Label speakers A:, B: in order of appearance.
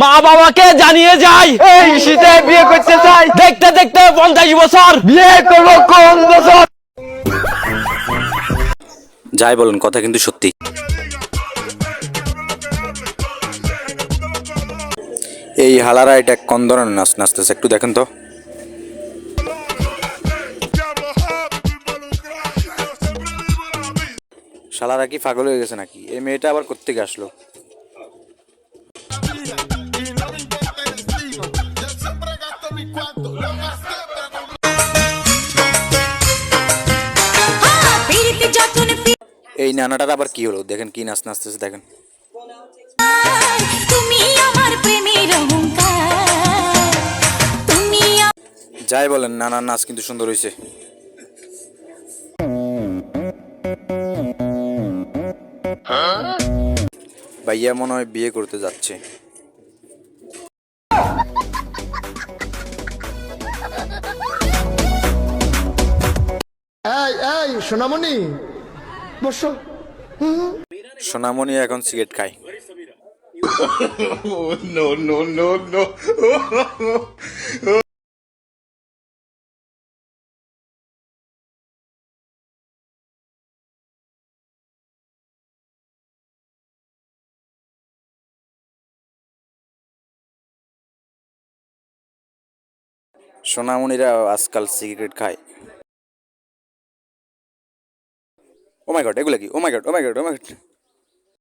A: মা বাবাকে জানিয়ে যাই
B: এই শীতে বিয়ে করতে চাই,
A: দেখতে দেখতে 50 বছর।
B: বিয়ে করবো কোন বছর?
C: যাই বলেন, কথা কিন্তু সত্যি। এই হালারা এটা কোন ধরনের নাচ নাচতেছে একটু দেখেন তো। শালারা কি পাগল হয়ে গেছে নাকি? এই মেয়েটা আবার কোত্থেকে আসলো? এই নানাটার আবার কি হলো? দেখেন কি নাচ নাচতেছে দেখেন। যাই বলেন, নানার নাচ কিন্তু সুন্দর হয়েছে। ভাইয়া মনে হয় বিয়ে করতে যাচ্ছে।
D: এই এই সোনামণি, বসো।
C: সোনামণি এখন সিগারেট খায়।
E: No, no, no, no.
C: সোনামণিরা আজকাল সিগারেট খায়। ও মাই গড, এগুলা কি? ও মাই গড, ও মাই গড, ও মাই গড।